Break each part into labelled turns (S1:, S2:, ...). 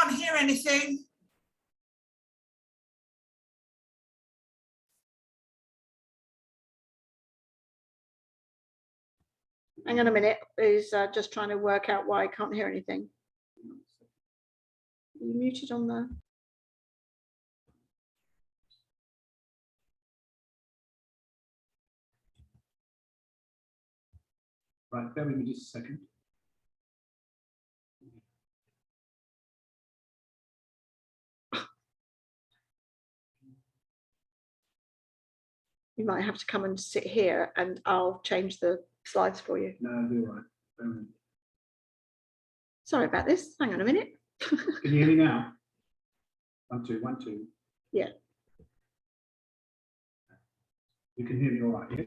S1: can't hear anything.
S2: Hang on a minute. He's just trying to work out why I can't hear anything. Are you muted on the?
S3: Right, bear with me just a second.
S2: You might have to come and sit here and I'll change the slides for you.
S3: No, do all right.
S2: Sorry about this. Hang on a minute.
S3: Can you hear me now? 1, 2, 1, 2.
S2: Yeah.
S3: You can hear me all right, yeah?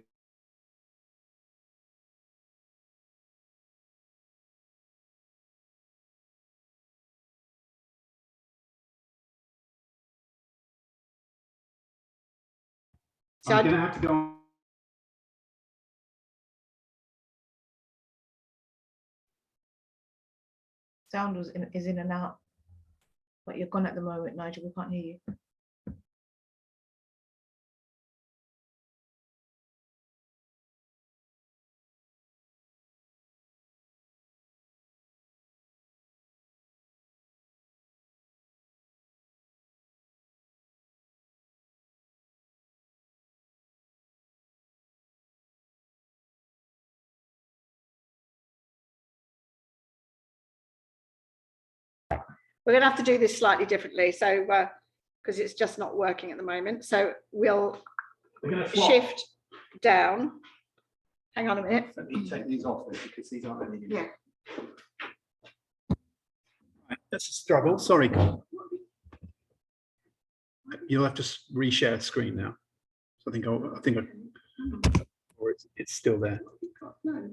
S2: So
S3: I'm going to have to go on.
S4: Sound is in and out, but you're gone at the moment, Nigel. We can't hear you.
S2: we're going to have to do this slightly differently. So because it's just not working at the moment. So we'll shift down. Hang on a minute.
S3: Let me take these off then, because these aren't any.
S2: Yeah.
S3: Right, that's a struggle. Sorry. You'll have to reshare the screen now. So I think or it's still there.
S2: No.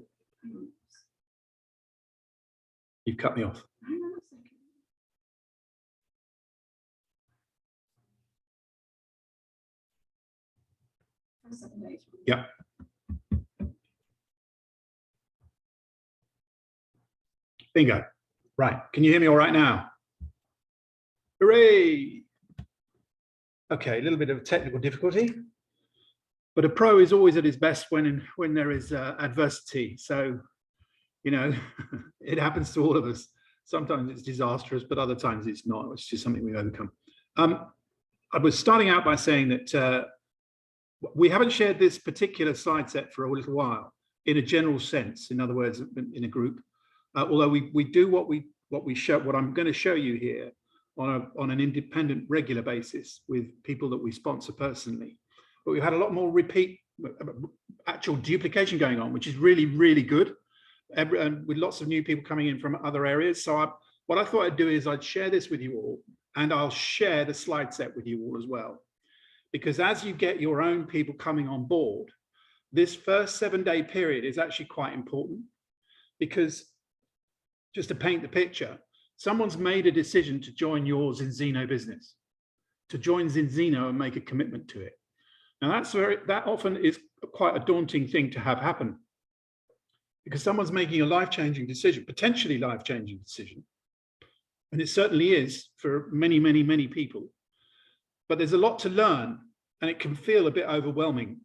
S3: You've cut me off.
S2: Hang on a second.
S3: Yeah. Bingo. Right. Can you hear me all right now? Hooray. Okay, a little bit of technical difficulty, but a pro is always at his best when there is adversity. So, you know, it happens to all of us. Sometimes it's disastrous, but other times it's not. It's just something we overcome. I was starting out by saying that we haven't shared this particular slide set for a little while in a general sense. In other words, in a group, although we do what I'm going to show you here on an independent, regular basis with people that we sponsor personally. But we've had a lot more repeat, actual duplication going on, which is really, really good. And with lots of new people coming in from other areas. So what I thought I'd do is I'd share this with you all, and I'll share the slide set with you all as well. Because as you get your own people coming on board, this first 7-day period is actually quite important. Because just to paint the picture, someone's made a decision to join your Zinzino business, to join Zinzino and make a commitment to it. Now that often is quite a daunting thing to have happen, because someone's making a life-changing decision, potentially life-changing decision. And it certainly is for many, many, many people. But there's a lot to learn, and it can feel a bit overwhelming.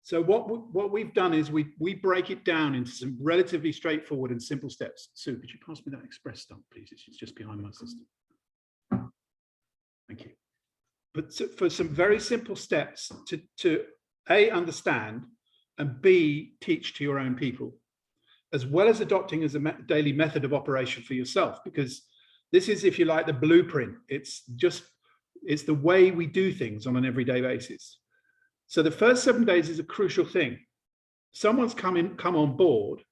S3: So what we've done is we break it down into some relatively straightforward and simple steps. Sue, could you pass me that express stump, please? It's just behind my system. Thank you. But for some very simple steps to A, understand, and B, teach to your own people, as well as adopting as a daily method of operation for yourself, because this is, if you like, the blueprint. It's the way we do things on an everyday basis. So the first 7 days is a crucial thing. Someone's come on board,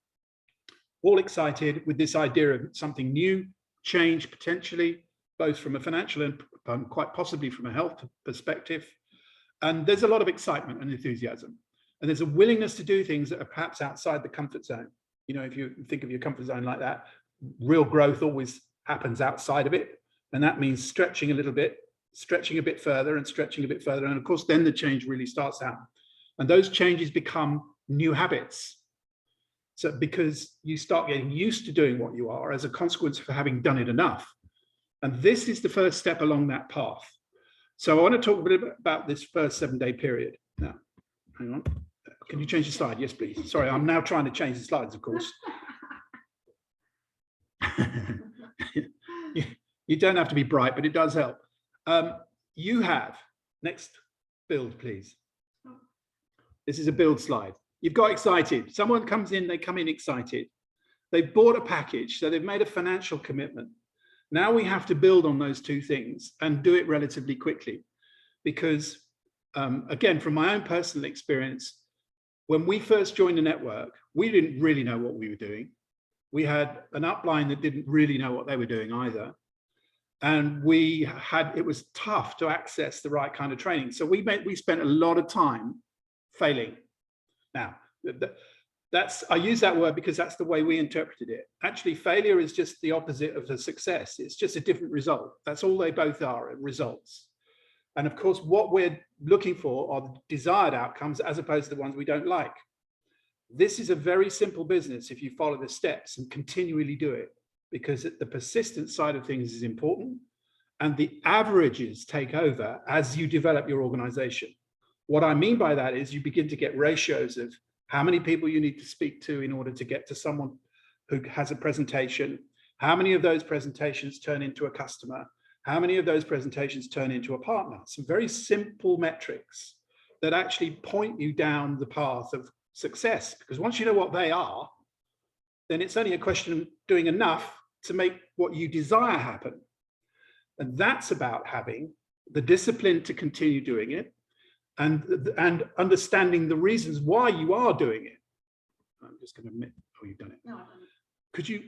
S3: all excited with this idea of something new, change potentially, both from a financial and quite possibly from a health perspective. And there's a lot of excitement and enthusiasm. And there's a willingness to do things that are perhaps outside the comfort zone. You know, if you think of your comfort zone like that, real growth always happens outside of it. And that means stretching a little bit, stretching a bit further and stretching a bit further. And of course, then the change really starts to happen. And those changes become new habits. So because you start getting used to doing what you are as a consequence for having done it enough. And this is the first step along that path. So I want to talk a bit about this first 7-day period. Now, hang on. Can you change the slide? Yes, please. Sorry, I'm now trying to change the slides, of course. You don't have to be bright, but it does help. You have, next build, please. This is a build slide. You've got excited. Someone comes in, they come in excited. They've bought a package, so they've made a financial commitment. Now we have to build on those two things and do it relatively quickly. Because, again, from my own personal experience, when we first joined the network, we didn't really know what we were doing. We had an upline that didn't really know what they were doing either. And it was tough to access the right kind of training. So we spent a lot of time failing. Now, I use that word because that's the way we interpreted it. Actually, failure is just the opposite of the success. It's just a different result. That's all they both are, results. And of course, what we're looking for are the desired outcomes as opposed to the ones we don't like. This is a very simple business if you follow the steps and continually do it, because the persistent side of things is important and the averages take over as you develop your organization. What I mean by that is you begin to get ratios of how many people you need to speak to in order to get to someone who has a presentation, how many of those presentations turn into a customer, how many of those presentations turn into a partner. Some very simple metrics that actually point you down the path of success, because once you know what they are, then it's only a question of doing enough to make what you desire happen. And that's about having the discipline to continue doing it and understanding the reasons why you are doing it. I'm just going to admit, oh, you've done it.
S2: No, I've done it.
S3: Could you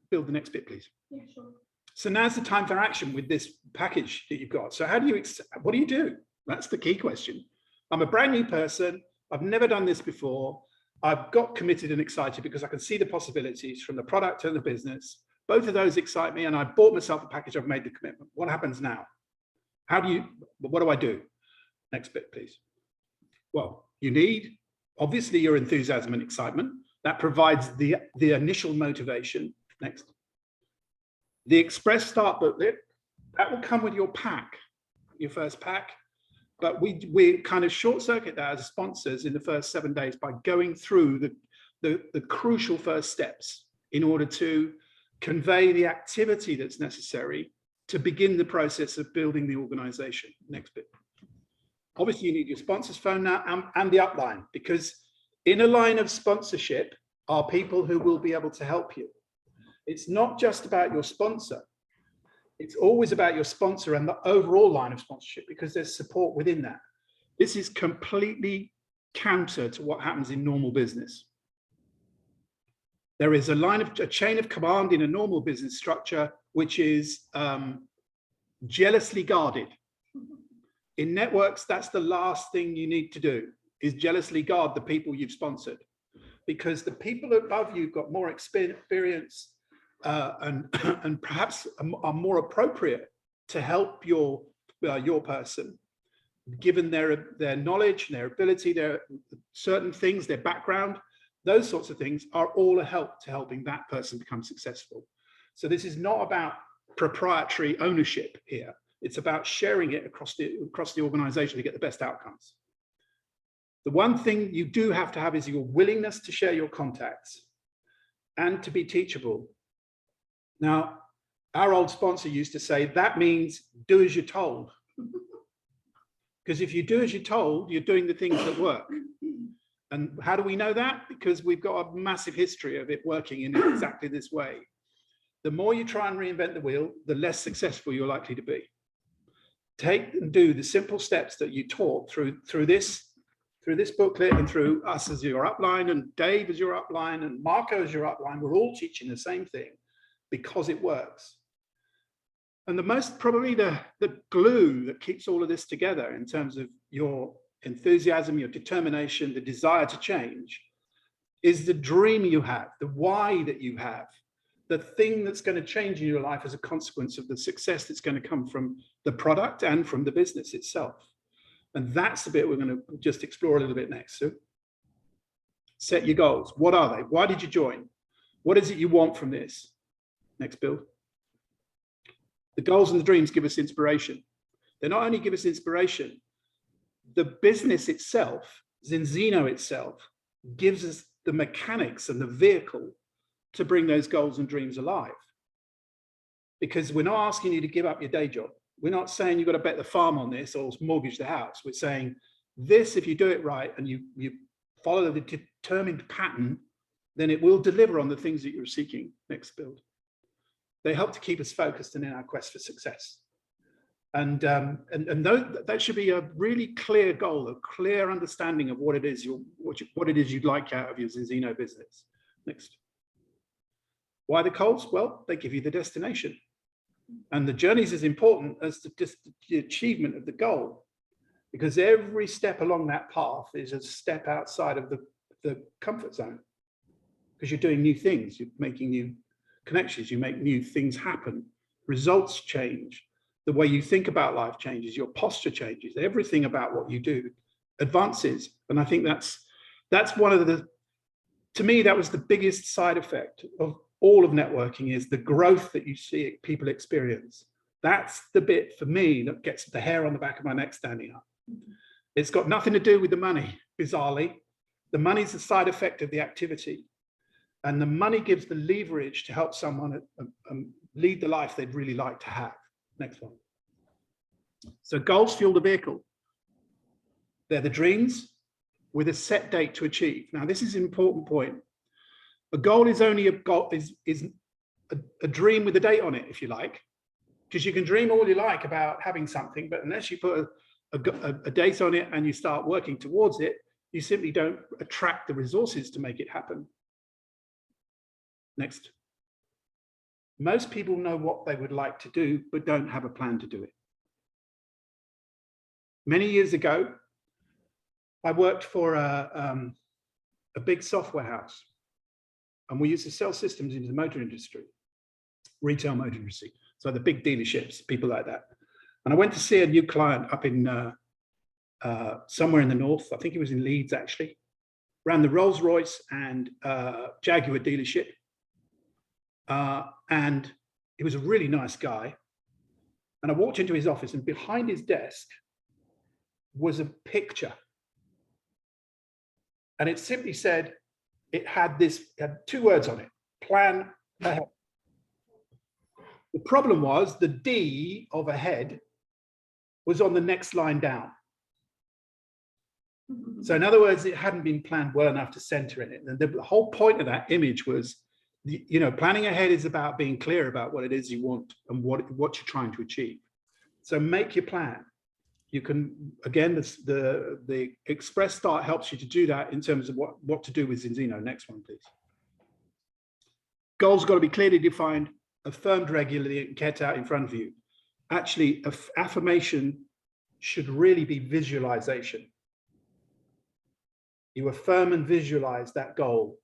S3: build the next bit, please?
S2: Yeah, sure.
S3: So now's the time for action with this package that you've got. So what do you do? That's the key question. I'm a brand new person. I've never done this before. I've got committed and excited because I can see the possibilities from the product and the business. Both of those excite me, and I bought myself a package. I've made the commitment. What happens now? What do I do? Next bit, please. Well, you need, obviously, your enthusiasm and excitement. That provides the initial motivation. Next. The Express Start booklet, that will come with your pack, your first pack. But we kind of short circuit that as sponsors in the first 7 days by going through the crucial first steps in order to convey the activity that's necessary to begin the process of building the organization. Next bit. Obviously, you need your sponsor's phone now and the upline, because in a line of sponsorship are people who will be able to help you. It's not just about your sponsor. It's always about your sponsor and the overall line of sponsorship, because there's support within that. This is completely counter to what happens in normal business. There is a chain of command in a normal business structure, which is jealously guarded. In networks, that's the last thing you need to do, is jealously guard the people you've sponsored, because the people above you've got more experience and perhaps are more appropriate to help your person, given their knowledge, their ability, their certain things, their background. Those sorts of things are all a help to helping that person become successful. So this is not about proprietary ownership here. It's about sharing it across the organization to get the best outcomes. The one thing you do have to have is your willingness to share your contacts and to be teachable. Now, our old sponsor used to say, that means do as you're told. Because if you do as you're told, you're doing the things that work. And how do we know that? Because we've got a massive history of it working in exactly this way. The more you try and reinvent the wheel, the less successful you're likely to be. Take and do the simple steps that you taught through this booklet and through us as your upline and Dave as your upline and Marco as your upline. We're all teaching the same thing because it works. And probably the glue that keeps all of this together in terms of your enthusiasm, your determination, the desire to change, is the dream you have, the why that you have, the thing that's going to change in your life as a consequence of the success that's going to come from the product and from the business itself. And that's the bit we're going to just explore a little bit next. So set your goals. What are they? Why did you join? What is it you want from this? Next build. The goals and the dreams give us inspiration. They not only give us inspiration, the business itself, Zinzino itself, gives us the mechanics and the vehicle to bring those goals and dreams alive. Because we're not asking you to give up your day job. We're not saying you've got to bet the farm on this or mortgage the house. We're saying this, if you do it right and you follow the determined pattern, then it will deliver on the things that you're seeking next build. They help to keep us focused and in our quest for success. And that should be a really clear goal, a clear understanding of what it is you'd like out of your Zinzino business. Next. Why the goals? Well, they give you the destination. And the journey is as important as the achievement of the goal, because every step along that path is a step outside of the comfort zone, because you're doing new things, you're making new connections, you make new things happen, results change, the way you think about life changes, your posture changes, everything about what you do advances. And I think that's one of to me, that was the biggest side effect of all of networking, is the growth that you see people experience. That's the bit for me that gets the hair on the back of my neck standing up. It's got nothing to do with the money, bizarrely. The money's a side effect of the activity. And the money gives the leverage to help someone lead the life they'd really like to have. Next one. So goals fuel the vehicle. They're the dreams with a set date to achieve. Now, this is an important point. A goal is only a goal, is a dream with a date on it, if you like, because you can dream all you like about having something, but unless you put a date on it and you start working towards it, you simply don't attract the resources to make it happen. Next. Most people know what they would like to do, but don't have a plan to do it. Many years ago, I worked for a big software house, and we used to sell systems into the motor industry, retail motor industry. So the big dealerships, people like that. And I went to see a new client up in somewhere in the north. I think it was in Leeds, actually. Ran the Rolls-Royce and Jaguar dealership. And he was a really nice guy. And I walked into his office, and behind his desk was a picture. And it simply said, it had two words on it: plan ahead. The problem was the D of ahead was on the next line down. So in other words, it hadn't been planned well enough to center in it. And the whole point of that image was, planning ahead is about being clear about what it is you want and what you're trying to achieve. So make your plan. You can, again, the Express Start helps you to do that in terms of what to do with Zinzino. Next one, please. Goals got to be clearly defined, affirmed regularly, and kept out in front of you. Actually, affirmation should really be visualization. You affirm and visualize that goal,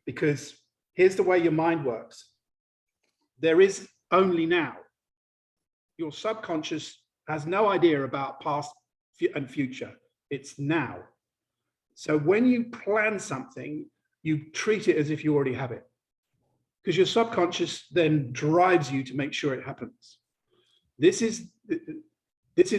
S3: because here's the way your mind works. There is only now. Your subconscious has no idea about past and future. It's now. So when you plan something, you treat it as if you already have it, because your subconscious then drives you to make sure it happens. This is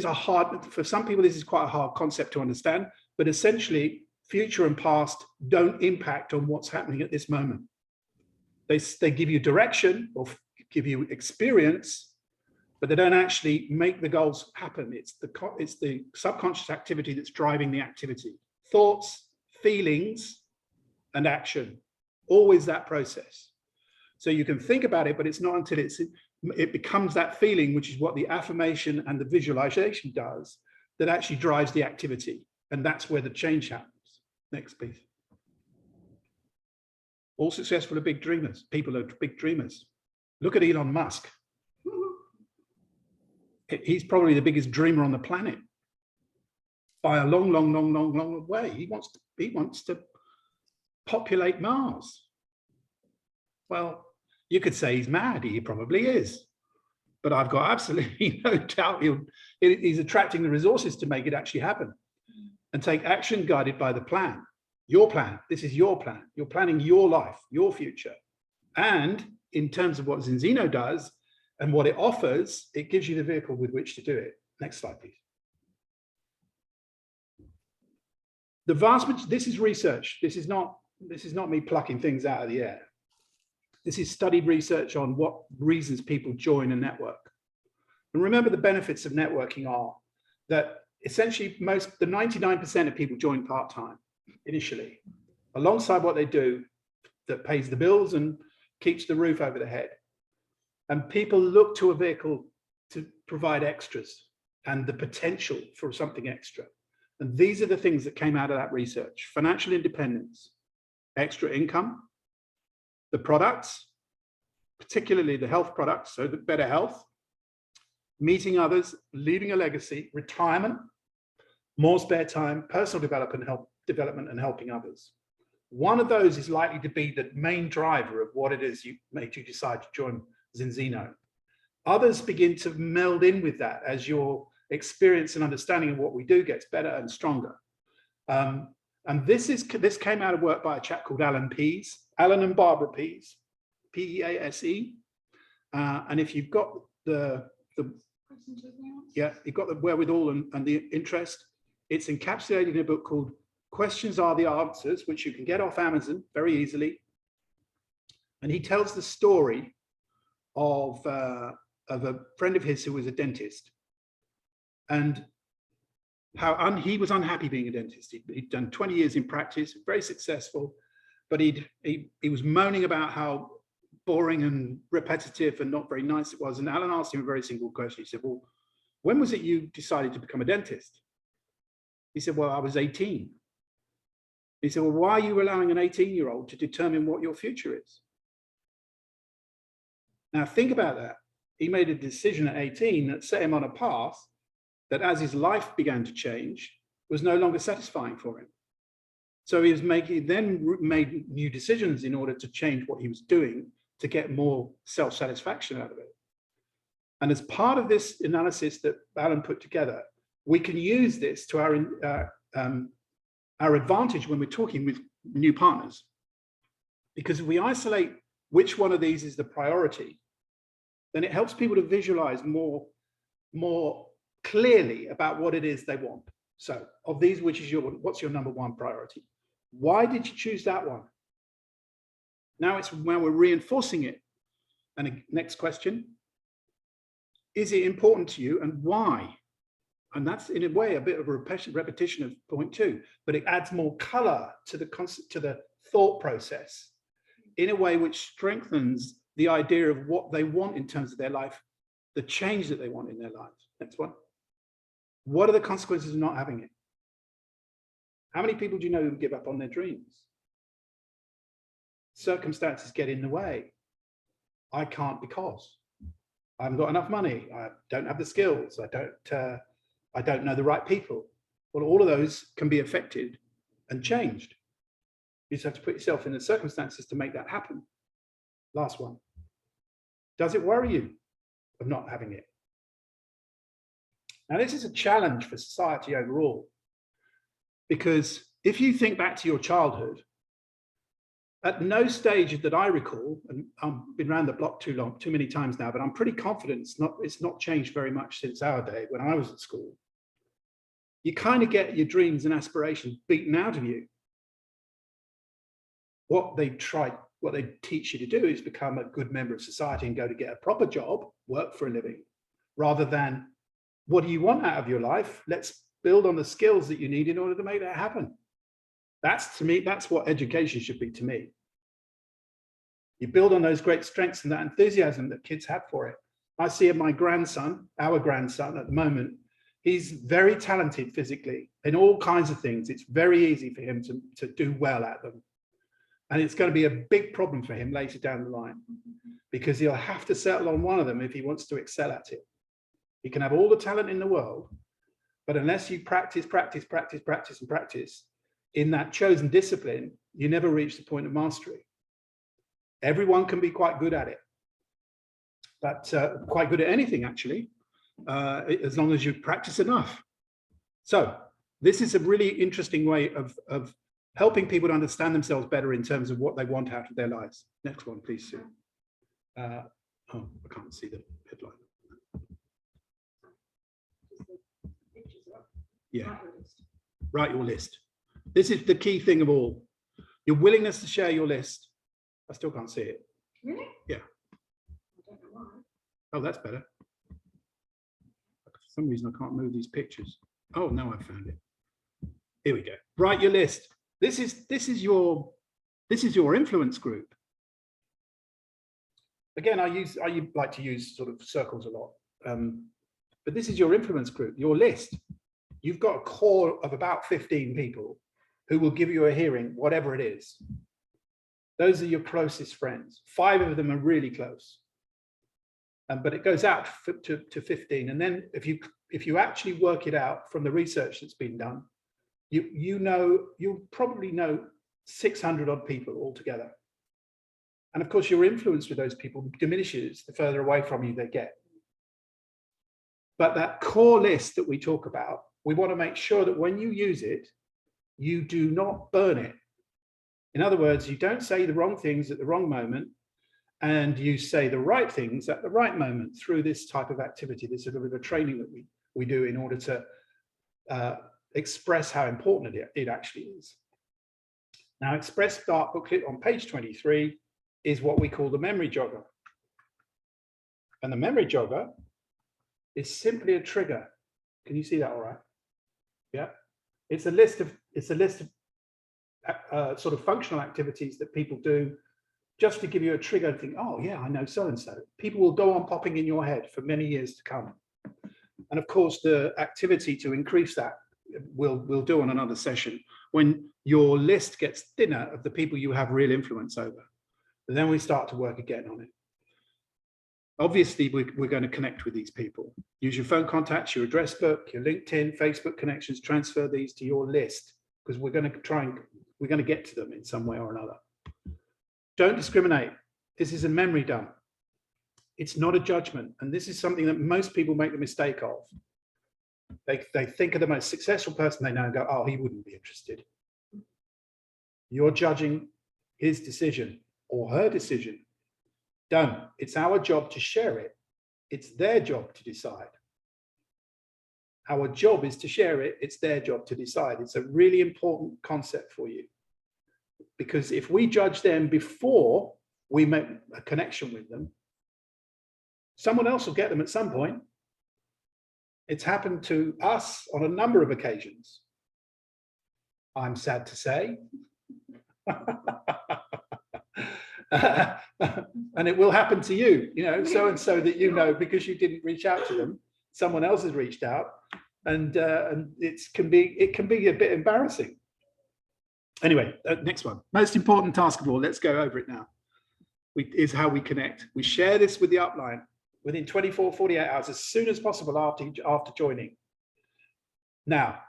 S3: a hard, for some people, this is quite a hard concept to understand, but essentially future and past don't impact on what's happening at this moment. They give you direction or give you experience, but they don't actually make the goals happen. It's the subconscious activity that's driving the activity. Thoughts, feelings, and action. Always that process. So you can think about it, but it's not until it becomes that feeling, which is what the affirmation and the visualization does, that actually drives the activity. And that's where the change happens. Next, please. All successful are big dreamers. People are big dreamers. Look at Elon Musk. He's probably the biggest dreamer on the planet by a long, long, long, long, long way. He wants to populate Mars. Well, you could say he's mad. He probably is, but I've got absolutely no doubt he's attracting the resources to make it actually happen, and take action guided by the plan. Your plan. This is your plan. You're planning your life, your future. And in terms of what Zinzino does, And what it offers, it gives you the vehicle with which to do it. Next slide, please. The vast majority, this is research. This is not me plucking things out of the air. This is studied research on what reasons people join a network. And remember, the benefits of networking are that essentially the 99% of people join part-time initially, alongside what they do that pays the bills and keeps the roof over their head. And people look to a vehicle to provide extras and the potential for something extra. And these are the things that came out of that research: financial independence, extra income, the products, particularly the health products, so the better health, meeting others, leaving a legacy, retirement, more spare time, personal development and helping others. One of those is likely to be the main driver of what it is made you decide to join Zinzino. Others begin to meld in with that as your experience and understanding of what we do gets better and stronger. And this came out of work by a chap called Alan and Barbara Pease, P-E-A-S-E. And if you've got you've got the wherewithal and the interest, it's encapsulated in a book called Questions Are the Answers, which you can get off Amazon very easily. And he tells the story of a friend of his who was a dentist, and how he was unhappy being a dentist. He'd done 20 years in practice, very successful, but he was moaning about how boring and repetitive and not very nice it was. And Alan asked him a very simple question. He said, well, when was it you decided to become a dentist? He said, well, I was 18. He said, well, why are you allowing an 18-year-old to determine what your future is? Now, think about that. He made a decision at 18 that set him on a path that, as his life began to change, was no longer satisfying for him. So he then made new decisions in order to change what he was doing to get more self-satisfaction out of it. And as part of this analysis that Alan put together, we can use this to our advantage when we're talking with new partners. Because if we isolate which one of these is the priority, then it helps people to visualize more clearly about what it is they want. So of these, what's your number one priority? Why did you choose that one? Now we're reinforcing it. And next question, is it important to you and why? And that's in a way a bit of a repetition of point 2, but it adds more color to the thought process in a way which strengthens the idea of what they want in terms of their life, the change that they want in their lives. Next one. What are the consequences of not having it? How many people do you know who give up on their dreams? Circumstances get in the way. I can't because I haven't got enough money. I don't have the skills. I don't know the right people. Well, all of those can be affected and changed. You just have to put yourself in the circumstances to make that happen. Last one. Does it worry you of not having it? Now, this is a challenge for society overall, because if you think back to your childhood, at no stage that I recall, and I've been around the block too many times now, but I'm pretty confident it's not changed very much since our day when I was at school. You kind of get your dreams and aspirations beaten out of you. What they teach you to do is become a good member of society and go to get a proper job, work for a living, rather than what do you want out of your life? Let's build on the skills that you need in order to make that happen. To me, that's what education should be to me. You build on those great strengths and that enthusiasm that kids have for it. I see our grandson at the moment, he's very talented physically in all kinds of things. It's very easy for him to do well at them. And it's going to be a big problem for him later down the line, because he'll have to settle on one of them if he wants to excel at it. He can have all the talent in the world, but unless you practice in that chosen discipline, you never reach the point of mastery. Everyone can be quite good at it, but quite good at anything, actually, as long as you practice enough. So this is a really interesting way of helping people to understand themselves better in terms of what they want out of their lives. Next one, please, Sue. Oh, I can't see the headline. Yeah, write your list. This is the key thing of all. Your willingness to share your list. I still can't see it.
S2: Really?
S3: Yeah.
S2: I don't know why.
S3: Oh, that's better. For some reason, I can't move these pictures. Oh, no, I found it. Here we go. Write your list. This is your influence group. Again, I like to use sort of circles a lot, but this is your influence group, your list. You've got a core of about 15 people who will give you a hearing, whatever it is. Those are your closest friends. 5 of them are really close, but it goes out to 15. And then if you actually work it out from the research that's been done, you'll probably know 600 odd people altogether. And of course, your influence with those people diminishes the further away from you they get. But that core list that we talk about, we want to make sure that when you use it, you do not burn it. In other words, you don't say the wrong things at the wrong moment, and you say the right things at the right moment through this type of activity. This is a little bit of training that we do in order to express how important it actually is. Now, Express Start booklet on page 23 is what we call the memory jogger. And the memory jogger is simply a trigger. Can you see that all right? Yeah. It's a list of sort of functional activities that people do just to give you a trigger and think, oh yeah, I know so-and-so. People will go on popping in your head for many years to come. And of course, the activity to increase that we'll do on another session when your list gets thinner of the people you have real influence over. And then we start to work again on it. Obviously, we're going to connect with these people. Use your phone contacts, your address book, your LinkedIn, Facebook connections, transfer these to your list, because we're going to get to them in some way or another. Don't discriminate. This is a memory dump. It's not a judgment. And this is something that most people make the mistake of. They think of the most successful person they know and go, oh, he wouldn't be interested. You're judging his decision or her decision. Don't. It's our job to share it. It's their job to decide. Our job is to share it. It's their job to decide. It's a really important concept for you. Because if we judge them before we make a connection with them, someone else will get them at some point. It's happened to us on a number of occasions. I'm sad to say. And it will happen to you, so-and-so that you know, because you didn't reach out to them, someone else has reached out, and it can be a bit embarrassing. Anyway, next one. Most important task of all, let's go over it now, is how we connect. We share this with the upline within 24, 48 hours, as soon as possible after joining. Now,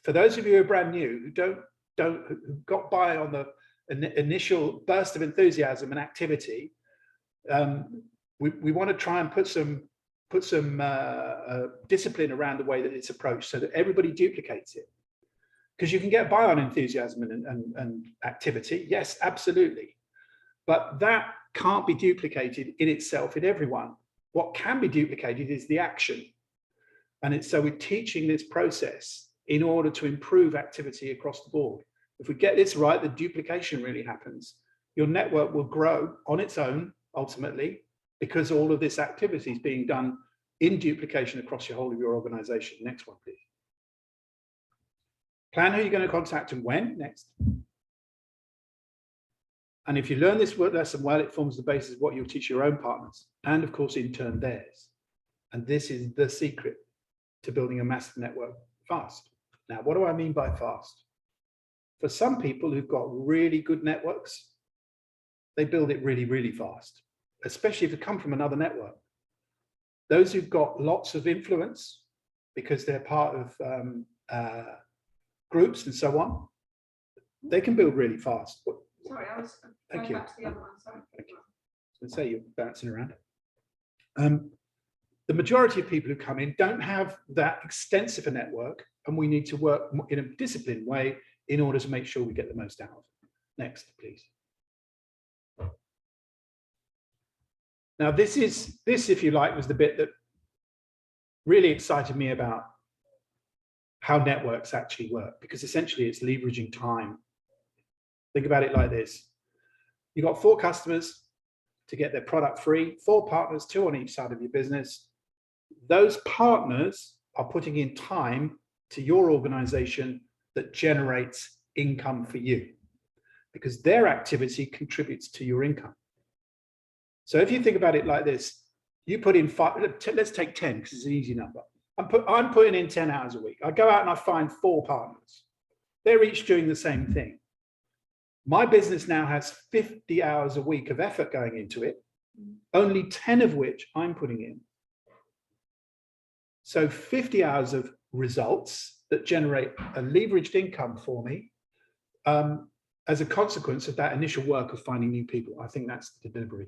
S3: for those of you who are brand new, who got by on the initial burst of enthusiasm and activity, we want to try and put some discipline around the way that it's approached so that everybody duplicates it. Because you can get by on enthusiasm and activity, yes, absolutely. But that can't be duplicated in itself in everyone. What can be duplicated is the action. And so we're teaching this process in order to improve activity across the board. If we get this right, the duplication really happens. Your network will grow on its own, ultimately, because all of this activity is being done in duplication across your whole of your organization. Next one, please. Plan who you're going to contact and when. Next. And if you learn this lesson well, it forms the basis of what you'll teach your own partners, and of course, in turn, theirs. And this is the secret to building a massive network fast. Now, what do I mean by fast? For some people who've got really good networks, they build it really, really fast, especially if they come from another network. Those who've got lots of influence because they're part of groups and so on, they can build really fast.
S2: Sorry, I was going back to the other one. Sorry.
S3: Thank you. So say you're bouncing around. The majority of people who come in don't have that extensive a network, and we need to work in a disciplined way in order to make sure we get the most out of it. Next, please. Now, this, if you like, was the bit that really excited me about how networks actually work, because essentially it's leveraging time. Think about it like this. You've got 4 customers to get their product free, 4 partners, 2 on each side of your business. Those partners are putting in time to your organization that generates income for you, because their activity contributes to your income. So if you think about it like this, you put in 5, let's take 10 because it's an easy number. I'm putting in 10 hours a week. I go out and I find 4 partners. They're each doing the same thing. My business now has 50 hours a week of effort going into it, only 10 of which I'm putting in. So 50 hours of results that generate a leveraged income for me as a consequence of that initial work of finding new people. I think that's the delivery,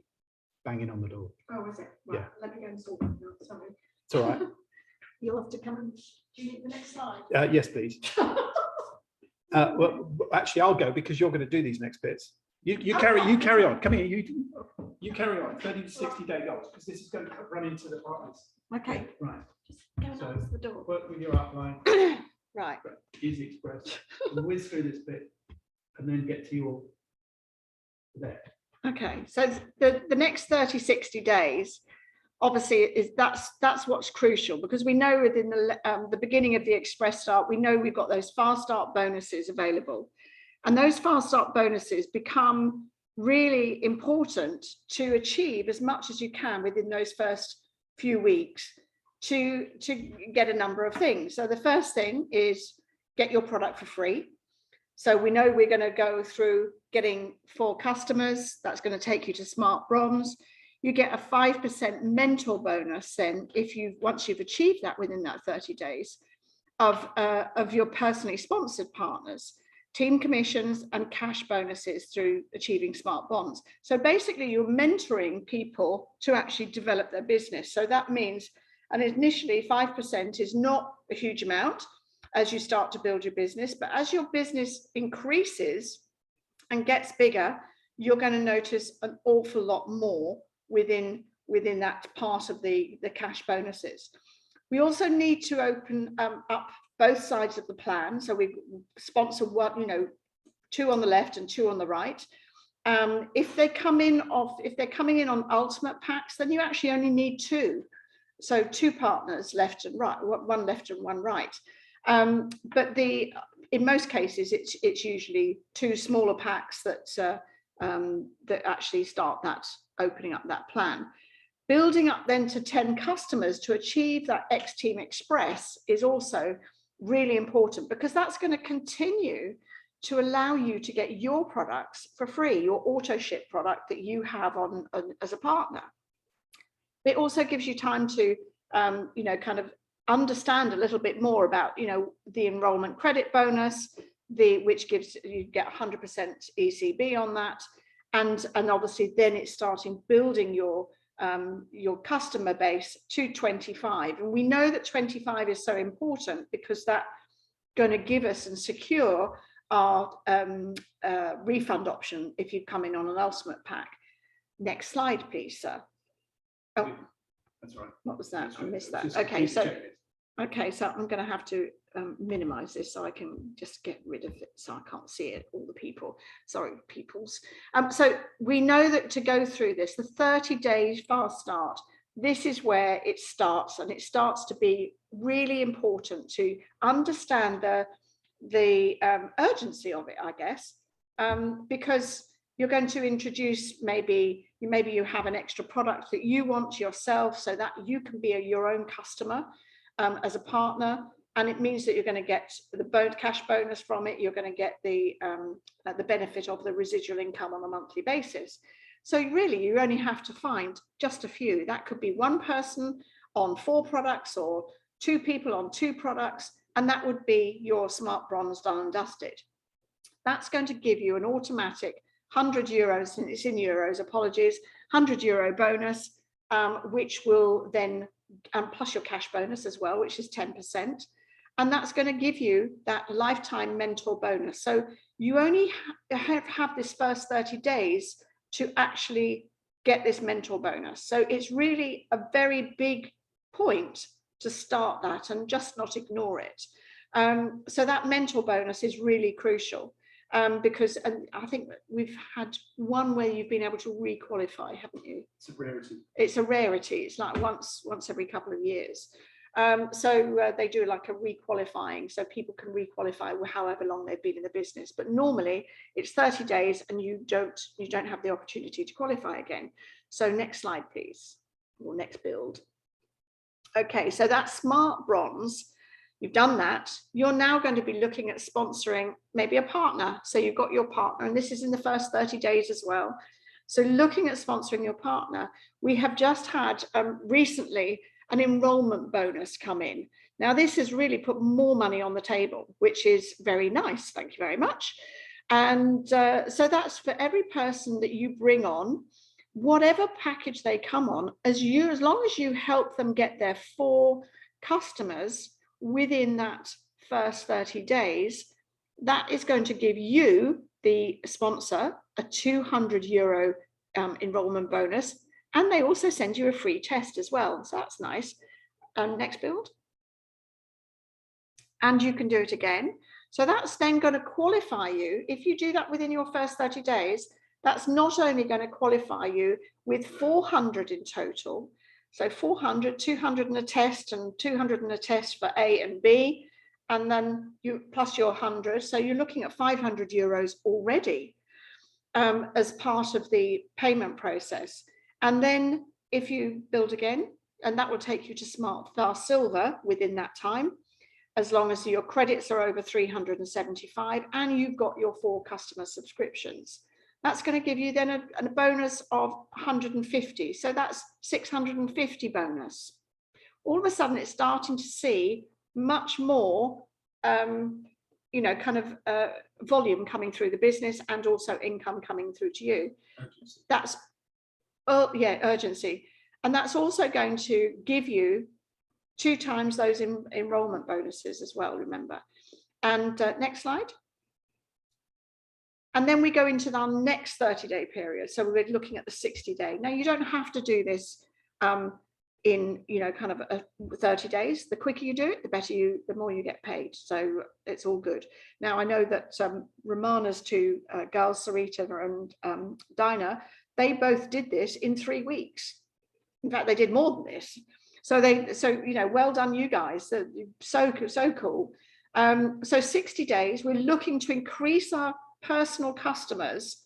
S3: banging on the door.
S2: Oh, is it? Right.
S3: Yeah.
S2: Let me go and sort that now. Sorry.
S3: It's all right.
S2: You'll have to come and, do you need the next slide?
S3: Yes, please. Well, actually, I'll go because you're going to do these next bits. You carry on. Come here. You carry on. 30 to 60 day goals, because this is going to run into the partners.
S2: Okay.
S3: Right.
S2: Just go and answer the door.
S3: Work with your outline.
S2: Right.
S3: Easy Express. And whiz through this bit, and then get to your there.
S2: Okay. So the next 30, 60 days, obviously, that's what's crucial, because we know within the beginning of the Express Start, we know we've got those fast start bonuses available. And those fast start bonuses become really important to achieve as much as you can within those first few weeks to get a number of things. So the first thing is get your product for free. So we know we're going to go through getting 4 customers. That's going to take you to Smart Bronze. You get a 5% mentor bonus then once you've achieved that within that 30 days of your personally sponsored partners, team commissions and cash bonuses through achieving Smart Bonds. So basically you're mentoring people to actually develop their business. So that means, and initially 5% is not a huge amount as you start to build your business, but as your business increases and gets bigger, you're going to notice an awful lot more within that part of the cash bonuses. We also need to open up both sides of the plan. So we sponsor 2 on the left and 2 on the right. If they're coming in on ultimate packs, then you actually only need 2. So 2 partners left and right, 1 left and 1 right. But in most cases, it's usually 2 smaller packs that actually start that opening up that plan. Building up then to 10 customers to achieve that X Team Express is also really important, because that's going to continue to allow you to get your products for free, your auto ship product that you have on as a partner. It also gives you time to kind of understand a little bit more about the enrollment credit bonus, which gives you get 100% ECB on that, and obviously then it's starting building your customer base to 25. And we know that 25 is so important because that's going to give us and secure our refund option if you come in on an ultimate pack. Next slide, please, sir. Oh,
S3: that's right.
S2: What was that? I missed that.
S3: Okay,
S2: so I'm going to have to minimize this so I can just get rid of it, so I can't see it, all the people. Sorry, peoples. So we know that to go through this, the 30 days fast start, this is where it starts, and it starts to be really important to understand the urgency of it, I guess, because you're going to introduce maybe you have an extra product that you want yourself, so that you can be your own customer as a partner, and it means that you're going to get the cash bonus from it. You're going to get the benefit of the residual income on a monthly basis. So really, you only have to find just a few. That could be 1 person on 4 products, or 2 people on 2 products, and that would be your Smart Bronze done and dusted. That's going to give you an automatic €100, and it's in euros, apologies, €100 bonus, which will then, plus your cash bonus as well, which is 10%. And that's going to give you that lifetime mentor bonus. So you only have this first 30 days to actually get this mentor bonus. So it's really a very big point to start that and just not ignore it. So that mentor bonus is really crucial. Because and I think we've had one where you've been able to re-qualify, haven't you?
S3: It's a rarity.
S2: It's a rarity. It's like once every couple of years. So they do like a re-qualifying, so people can re-qualify however long they've been in the business. But normally it's 30 days, and you don't have the opportunity to qualify again. So next slide, please, or next build. Okay, so that's Smart Bronze. You've done that. You're now going to be looking at sponsoring maybe a partner. So you've got your partner, and this is in the first 30 days as well. So looking at sponsoring your partner, we have just had recently an enrollment bonus come in. Now, this has really put more money on the table, which is very nice. Thank you very much. And so that's for every person that you bring on, whatever package they come on, as long as you help them get their 4 customers within that first 30 days, that is going to give you, the sponsor, a €200 enrollment bonus, and they also send you a free test as well. So that's nice. Next build. And you can do it again. So that's then going to qualify you. If you do that within your first 30 days, that's not only going to qualify you with 400 in total, so 400, 200 in a test, and 200 in a test for A and B, and then you plus your 100. So you're looking at €500 already as part of the payment process. And then if you build again, and that will take you to Smart Fast Silver within that time, as long as your credits are over 375 and you've got your 4 customer subscriptions. That's going to give you then a bonus of 150. So that's 650 bonus. All of a sudden, it's starting to see much more, kind of volume coming through the business, and also income coming through to you. Urgency. That's, urgency. And that's also going to give you 2 times those enrollment bonuses as well, remember. And next slide. And then we go into our next 30-day period. So we're looking at the 60-day. Now, you don't have to do this in, kind of 30 days. The quicker you do it, the more you get paid. So it's all good. Now, I know that Romana's 2 girls, Sarita and Dinah, they both did this in 3 weeks. In fact, they did more than this. So well done, you guys. So cool. So 60 days, we're looking to increase our personal customers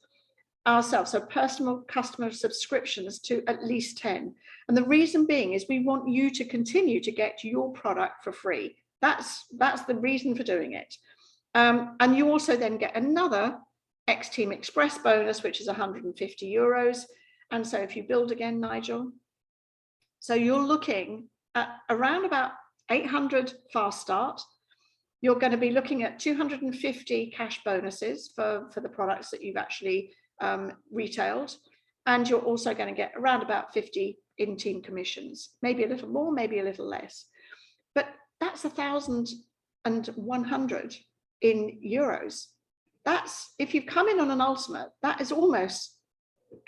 S2: ourselves, so personal customer subscriptions, to at least 10. And the reason being is we want you to continue to get your product for free. That's the reason for doing it. And you also then get another X Team Express bonus, which is €150. And so if you build again, Nigel, so you're looking at around about 800 fast start. You're going to be looking at 250 cash bonuses for the products that you've actually retailed. And you're also going to get around about 50 in-team commissions, maybe a little more, maybe a little less. But that's 1,100 in euros. That's, if you've come in on an ultimate, that is almost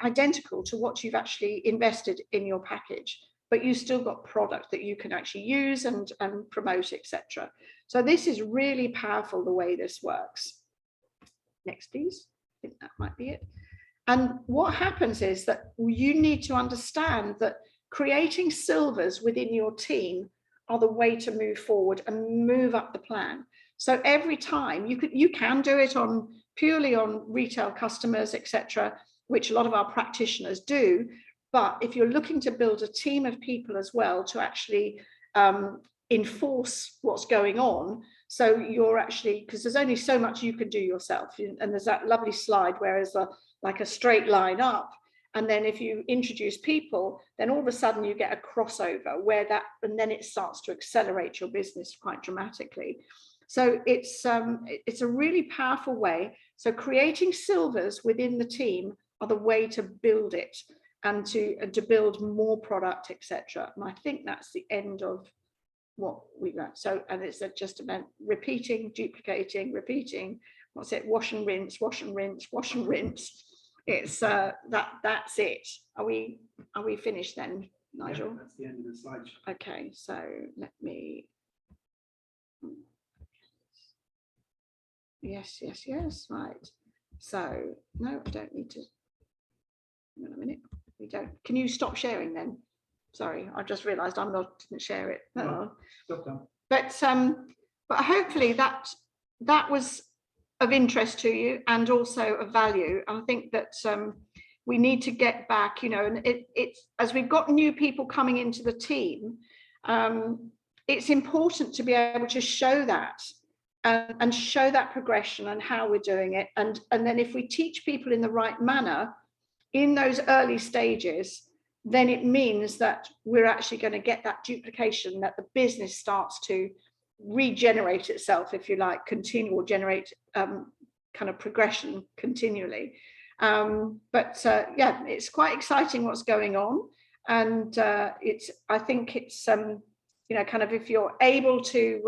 S2: identical to what you've actually invested in your package, but you still got product that you can actually use and promote, etc. So this is really powerful, the way this works. Next, please. I think that might be it. And what happens is that you need to understand that creating silvers within your team are the way to move forward and move up the plan. So every time you can do it purely on retail customers, etc., which a lot of our practitioners do. But if you're looking to build a team of people as well to actually enforce what's going on, so you're actually, because there's only so much you can do yourself, and there's that lovely slide where it's like a straight line up, and then if you introduce people, then all of a sudden you get a crossover and then it starts to accelerate your business quite dramatically. So it's a really powerful way. So creating silvers within the team are the way to build it, and to build more product, etc. And I think that's the end of what we got. So, and it's just about repeating, duplicating, repeating. What's it? Wash and rinse, wash and rinse, wash and rinse. it's that's it. Are we finished then, Nigel?
S3: Yeah, that's the end of the slideshow.
S2: Okay, so let me. Yes, right. So no, I don't need to. Hang on a minute. We don't. Can you stop sharing then? Sorry, I just realised didn't share it.
S3: No. Stop that.
S2: But hopefully that was of interest to you and also of value. I think that we need to get back, you know, and it's as we've got new people coming into the team, it's important to be able to show that and show that progression and how we're doing it. And then if we teach people in the right manner in those early stages, then it means that we're actually going to get that duplication, that the business starts to regenerate itself, if you like, generate kind of progression continually. Yeah, it's quite exciting what's going on. And I think it's, you know, kind of if you're able to,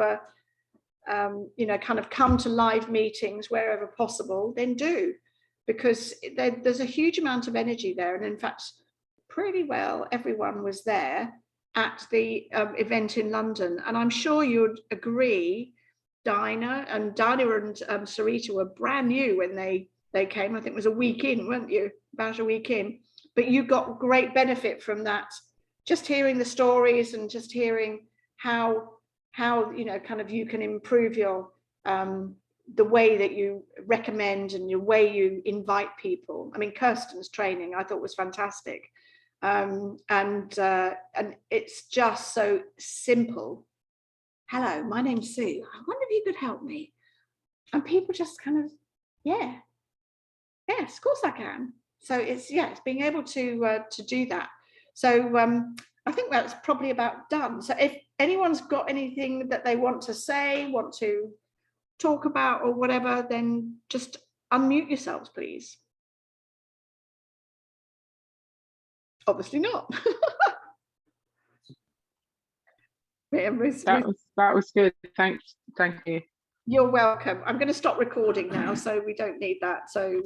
S2: you know, kind of come to live meetings wherever possible, then do, because there's a huge amount of energy there. And in fact, pretty well everyone was there at the event in London. And I'm sure you'd agree, Dinah and Sarita were brand new when they came. I think it was a week in, weren't you? About a week in. But you got great benefit from that, just hearing the stories and just hearing how you know, kind of you can improve your the way that you recommend and your way you invite people. I mean, Kirsten's training I thought was fantastic. And it's just so simple. Hello, my name's Sue. I wonder if you could help me. And people just kind of, yeah, yes, of course I can. So it's being able to do that. So I think that's probably about done. So if anyone's got anything that they want to say, want to talk about or whatever, then just unmute yourselves, please. Obviously not.
S1: That was good. Thank you.
S2: You're welcome. I'm going to stop recording now, so we don't need that. So